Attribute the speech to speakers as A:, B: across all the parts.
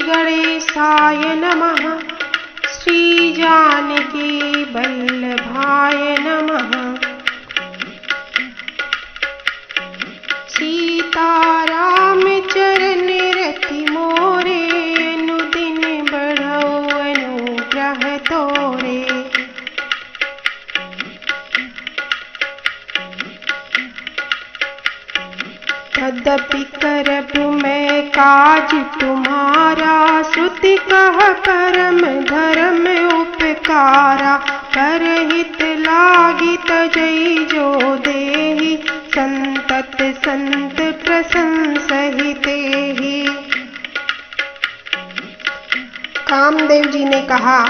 A: गणेशाय नमः। श्री जानकी वल्लभाय नमः। सीताराम चरण रति मोरे, अनुदिन बढ़ौ अनुग्रह तोरे। तदपि करब मैं काज तुम्हारा, श्रुति कह परम धर्म उपकारा। परहित लागी तजई जो देहि, संतत संत प्रशंसहि तेहि। कामदेव जी ने कहा,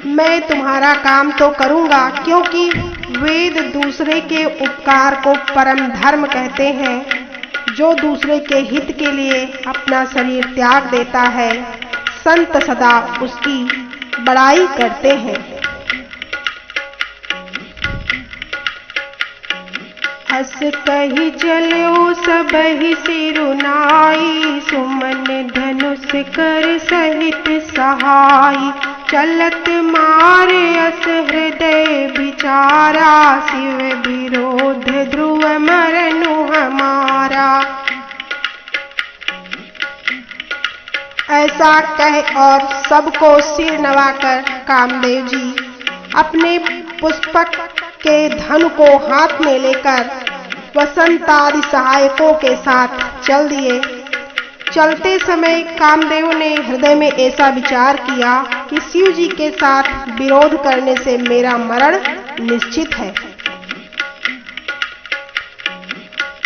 A: मैं तुम्हारा काम तो करूंगा, क्योंकि वेद दूसरे के उपकार को परम धर्म कहते हैं। जो दूसरे के हित के लिए अपना शरीर त्याग देता है, संत सदा उसकी बड़ाई करते हैं। हस कहि चलो सबहि सिरुनाई, सुमन धनुष कर सहित सहाई। चलत मारे अस हृदय विचारा, शिव विरोध ध्रुव मरनु हमारा। ऐसा कह और सबको सिर नवाकर कामदेव जी अपने पुष्पक के धन को हाथ में लेकर वसंत आदि सहायकों के साथ चल दिए। चलते समय कामदेव ने हृदय में ऐसा विचार किया कि शिव जी के साथ विरोध करने से मेरा मरण निश्चित है।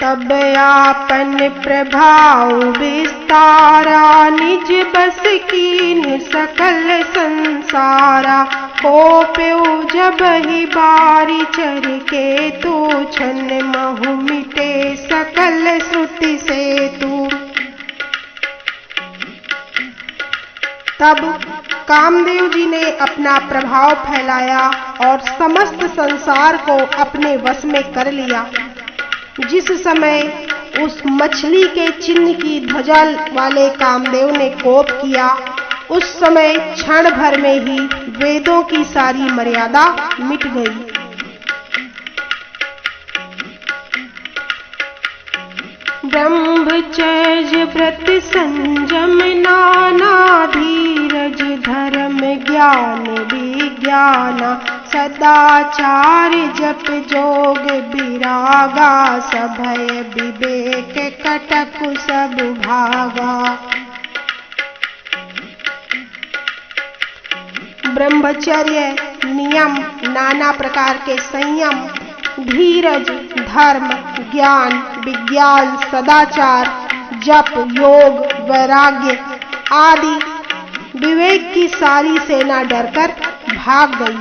A: तब आपन प्रभाव विस्तारा, निज बस कीन सकल संसारा। कोप्यो जबहि बारी चर के तू, छन महु मिटे सकल श्रुति से तू। तब कामदेव जी ने अपना प्रभाव फैलाया और समस्त संसार को अपने वश में कर लिया। जिस समय उस मछली के चिन्ह की ध्वजा वाले कामदेव ने कोप किया, उस समय क्षण भर में ही वेदों की सारी मर्यादा मिट गई। ब्रह्मचर्य व्रत संयम नाना, धीरज धर्म ज्ञान विज्ञाना। सदाचार जप जोग विरागा, सभय विवेक कटकु सब भागा। ब्रह्मचर्य नियम, नाना प्रकार के संयम, धीरज, धर्म, ज्ञान, विज्ञान, सदाचार, जप, योग, वैराग्य आदि विवेक की सारी सेना डरकर भाग गई।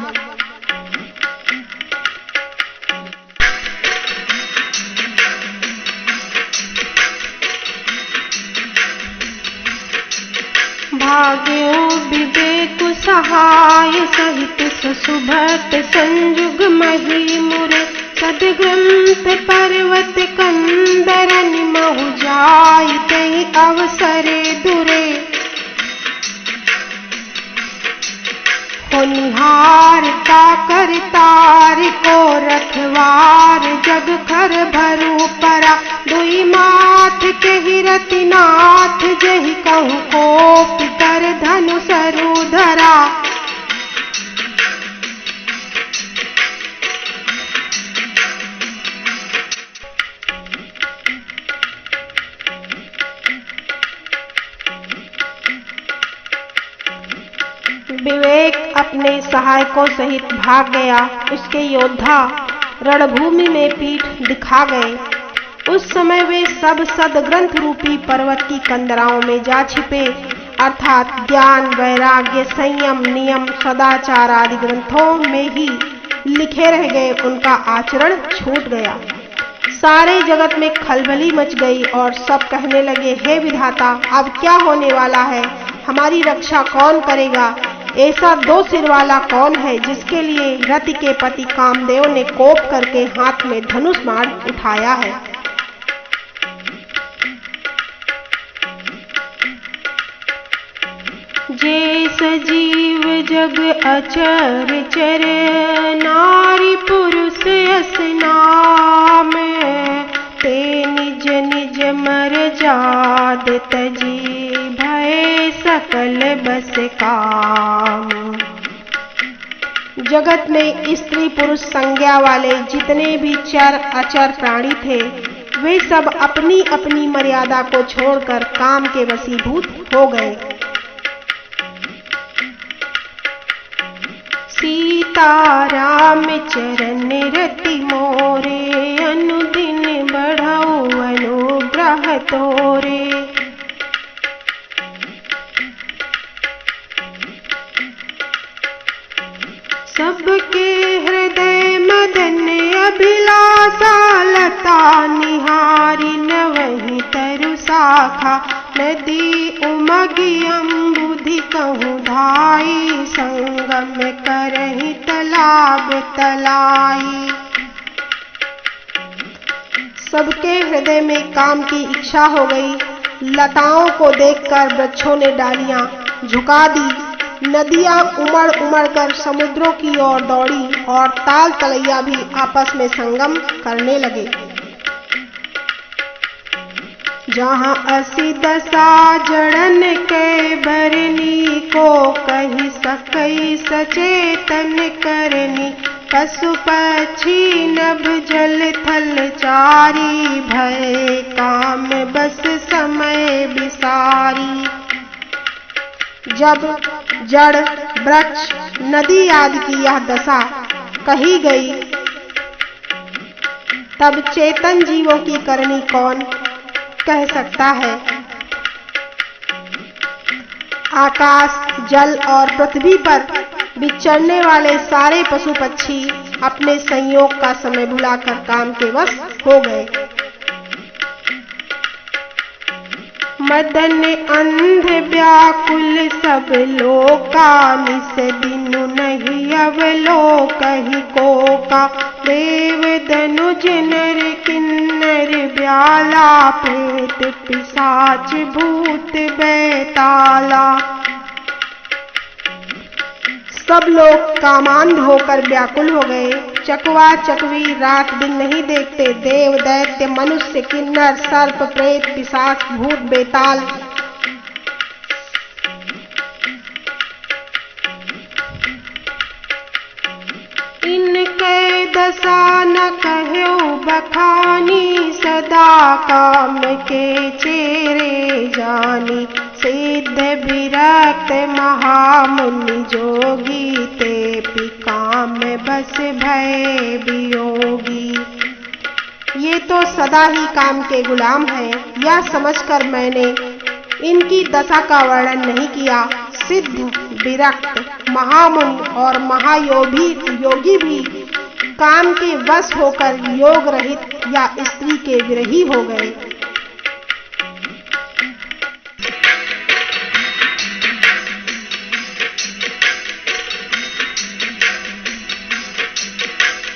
A: भाग्यो विवेक सहाय सहित, सुभट संयुग मही मुरे। सदग्रंथ पर्वत कंदरन, महु जाय तहि अवसरे दुरे। होनिहार का करतार को रखवार, जग खर भरू परा। दुई माथ के हिरतिनाथ, जहि कहु कोप कर धनु सरु धरा। विवेक अपने सहायकों सहित भाग गया। उसके योद्धा रणभूमि में पीठ दिखा गए। उस समय वे सब सदग्रंथ रूपी पर्वत की कंदराओं में जा छिपे, अर्थात ज्ञान, वैराग्य, संयम, नियम, सदाचार आदि ग्रंथों में ही लिखे रह गए। उनका आचरण छूट गया। सारे जगत में खलबली मच गई और सब कहने लगे, हे विधाता, अब क्या होने वाला है? हमारी रक्षा कौन करेगा? ऐसा दो सिर वाला कौन है जिसके लिए रति के पति कामदेव ने कोप करके हाथ में धनुष बाण उठाया है? जे सजीव जग अचर चर, नारी पुरुष अस नाम, ते निज निज मर जाद तजी, भय सकल बस काम। जगत में स्त्री पुरुष संज्ञा वाले जितने भी चर अचर प्राणी थे, वे सब अपनी अपनी मर्यादा को छोड़कर काम के वशीभूत हो गए। सीता राम चरण रति मोरे, अनुदिन बढ़ऊ अनुग्रह तोरे। सबके हृदय मदन अभिलाषा, लता निहारी नवहि तरु शाखा। नदी उमगी अम्बुधि कहूँ धाई, संगम करहि तालाब तलाई। सबके हृदय में काम की इच्छा हो गई। लताओं को देखकर वृक्षों ने डालियां झुका दी, नदियां उमड़ उमड़ कर समुद्रों की ओर दौड़ी और ताल तलैया भी आपस में संगम करने लगे। जहाँ असी दशा जड़न के बरनी, को कही सकई सचेतन करनी। पशु पक्षी नभ जल थल चारी, भय काम बस समय विसारी। जब जड़ वृक्ष नदी आदि की यह दशा कही गई, तब चेतन जीवों की करनी कौन कह सकता है। आकाश जल और पृथ्वी पर विचरने वाले सारे पशु पक्षी अपने संयोग का समय भुलाकर काम के वश हो गए। मदन अंध व्याकुल सब लोका, निस दिनु नहीं अवलोकहि कोका। देव धनुज नर किन्नर ब्याला, प्रेत पिशाच भूत बैताला। सब लोग कामांध होकर व्याकुल हो गए। चकवा चकवी रात दिन नहीं देखते। देव दैत्य मनुष्य किन्नर सर्प प्रेत पिशाच भूत बेताल इनके दशा न कहो बखानी। सदा काम के चेरे जानी। सिद्ध विरक्त महामुनि जोगी, ते काम बस भय वियोगी। ये तो सदा ही काम के गुलाम हैं, यह समझकर मैंने इनकी दशा का वर्णन नहीं किया। सिद्ध विरक्त महामुनि और महायोगी भी काम के वश होकर योग रहित या स्त्री के विरही हो गए।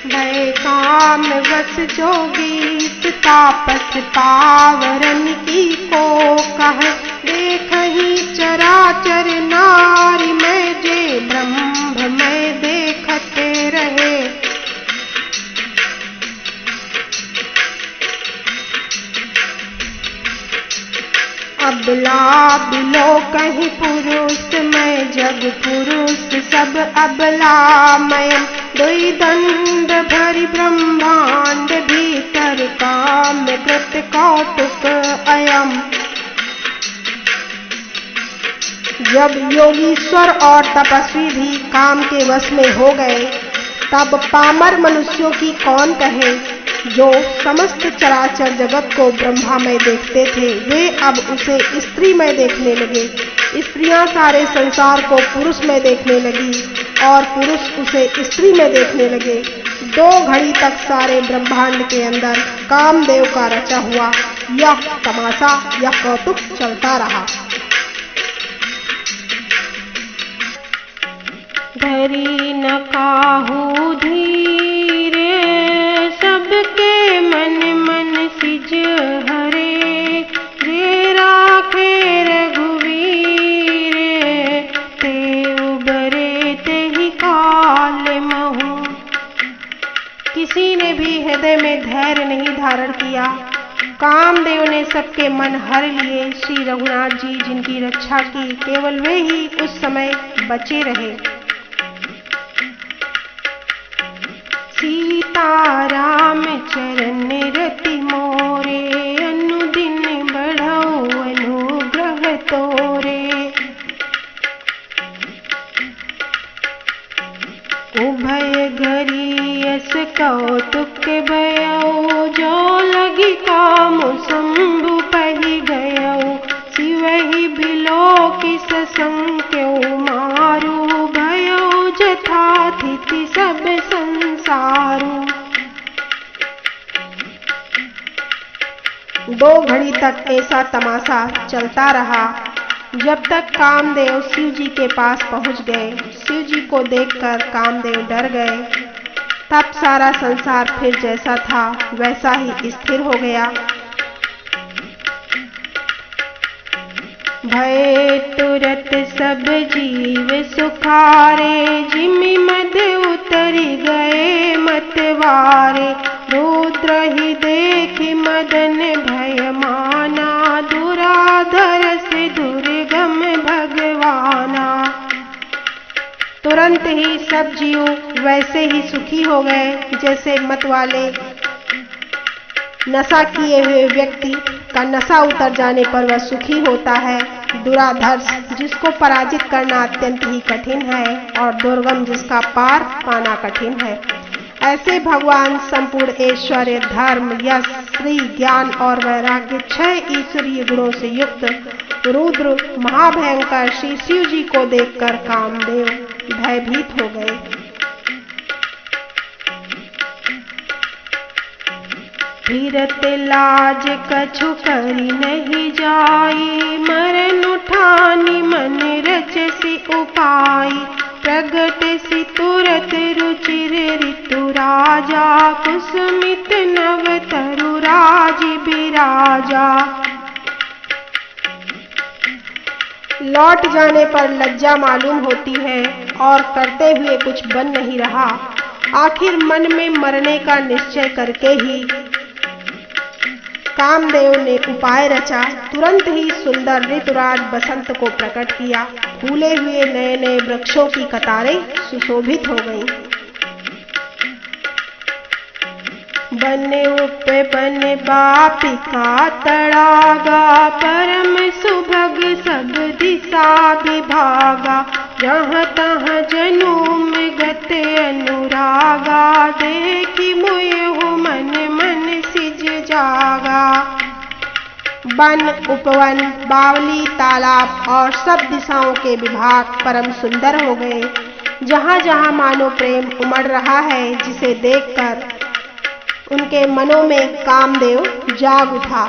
A: भय काम वश जोगी, तापस पावरन की को कह। देखहि चराचर नारी में, जे ब्रह्म में देखते रहे। अबला बिलो कहीं पुरुष में, जग पुरुष सब अबलामय। दुई दंड भरि ब्रह्मांड, भीतर काम कृत कौतुक अयम। जब योगीश्वर और तपस्वी भी काम के वश में हो गए, तब पामर मनुष्यों की कौन कहे। जो समस्त चराचर जगत को ब्रह्मा में देखते थे, वे अब उसे स्त्री में देखने लगे। स्त्रियां सारे संसार को पुरुष में देखने लगी और पुरुष उसे स्त्री में देखने लगे। 2 घड़ी तक सारे ब्रह्मांड के अंदर कामदेव का रचा हुआ यह तमाशा, यह कौतुक चलता रहा। धरी न काहू धीरे, सबके मन मन सिज हरे। जे राखे रघुवीर, हृदय में धैर्य नहीं धारण किया। कामदेव ने सबके मन हर लिए। श्री रघुनाथ जी जिनकी रक्षा की, केवल वे ही उस समय बचे रहे। सीताराम चरण रति मोरे, अनुदिन बढ़ाओ अनुग्रह तोरे। उभय घरी यस कौतुक भयउ, जो लगी काम शंभु पहि गयउ। शिवहि बिलोकि ससंख्यउ मारु, भयउ जथाथिति सब संसारु। 2 घड़ी तक ऐसा तमाशा चलता रहा, जब तक कामदेव शिव जी के पास पहुंच गए। शिव जी को देखकर कामदेव डर गए। तब सारा संसार फिर जैसा था वैसा ही स्थिर हो गया। भय तुरत सब जीव सुखारे, जिमि मद उतरि गए मतवारे। रुद्र ही देखि मदन भय माना, दुराधर से दुर्गम भगवाना। तुरंत ही सब जीव वैसे ही सुखी हो गए जैसे मत वाले नशा किए हुए व्यक्ति का नशा उतर जाने पर वह सुखी होता है। दुराधर्ष जिसको पराजित करना अत्यंत ही कठिन है, और दुर्गम जिसका पार पाना कठिन है। ऐसे भगवान संपूर्ण ऐश्वर्य, धर्म, यश, श्री, ज्ञान और वैराग्य 6 ईश्वरीय गुणों से युक्त रुद्र महाभयंकर श्री शिव जी को देखकर कामदेव भयभीत हो गए। फिरत लाज कछु करी नहीं जाई, मरण उठानी मन रचसी उपाई। प्रगट सि तुरत रुचिर ऋतु राजा, कुसुमित नव तरु राज बिराजा। लौट जाने पर लज्जा मालूम होती है और करते हुए कुछ बन नहीं रहा। आखिर मन में मरने का निश्चय करके ही कामदेव ने उपाय रचा। तुरंत ही सुंदर ऋतुराज बसंत को प्रकट किया। फूले हुए नए नए वृक्षों की कतारें सुशोभित हो गईं। बने उपवन बापिका तड़ागा, परम सुभग सब दिशा विभागा। जहाँ तहाँ जनुम गत अनुरागा, देखी मोह मन मन सिज जागा। वन, उपवन, बावली, तालाब और सब दिशाओं के विभाग परम सुंदर हो गए। जहाँ जहाँ मानो प्रेम उमड़ रहा है, जिसे देखकर उनके मनों में कामदेव जाग उठा।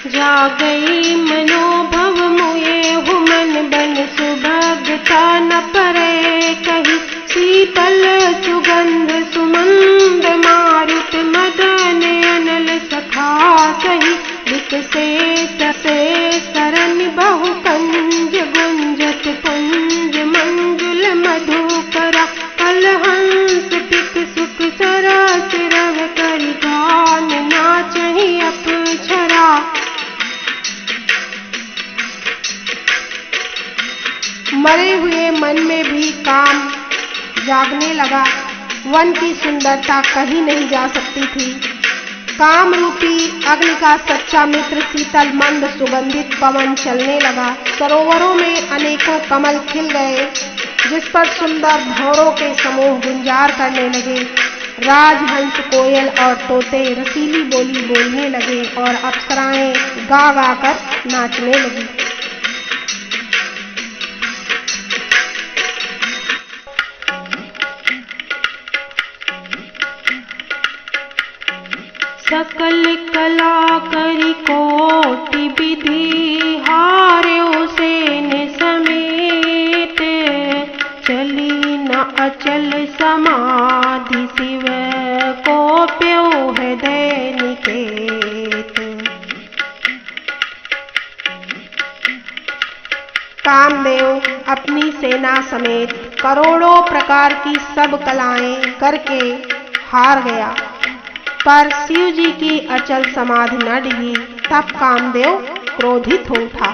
A: जागई मनोभव मुए हुमन बन, सुभगता न परे कही। शीतल सुगंध सुमंद मारुत, मदन अनल सखा सही। विकसे ससे सरन बहु कंज, गुंजत पुंज मंजुल मधुकरा। कलहंस पिक सुख सरस रव करि, गान नाचहि अपछरा। मरे हुए मन में भी काम जागने लगा। वन की सुंदरता कहीं नहीं जा सकती थी। काम रूपी अग्नि का सच्चा मित्र शीतल मंद सुगंधित पवन चलने लगा। सरोवरों में अनेकों कमल खिल गए, जिस पर सुंदर भंवरों के समूह गुंजार करने लगे। राजहंस, कोयल और तोते रसीली बोली बोलने लगे और अप्सराएं गा गा कर नाचने लगी। सकल कला करी कोटि विधि, हार्यो सेन समेत। चली न अचल समाधि, शिव को प्यो हृदय निकेत। कामदेव अपनी सेना समेत करोड़ों प्रकार की सब कलाएं करके हार गया, पर शिव जी की अचल समाधि न डिगी। तब कामदेव क्रोधित हो उठा।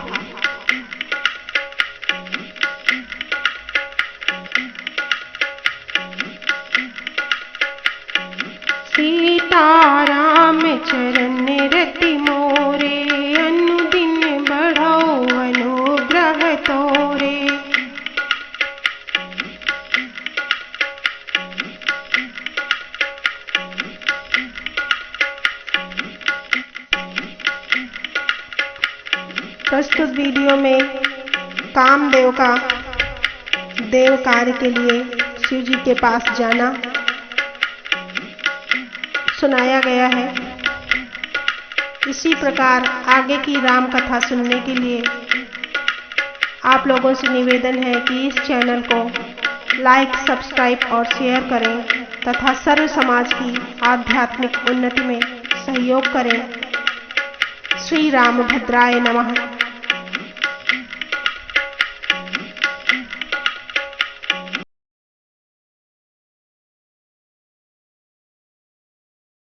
A: सीताराम चरण रति मोरे, अनुदिन बढ़ो अनुग्रह तोरे। प्रस्तुत वीडियो में कामदेव का देव कार्य के लिए शिव जी के पास जाना सुनाया गया है। इसी प्रकार आगे की राम कथा सुनने के लिए आप लोगों से निवेदन है कि इस चैनल को लाइक, सब्सक्राइब और शेयर करें तथा सर्व समाज की आध्यात्मिक उन्नति में सहयोग करें। श्री रामभद्राय नमः।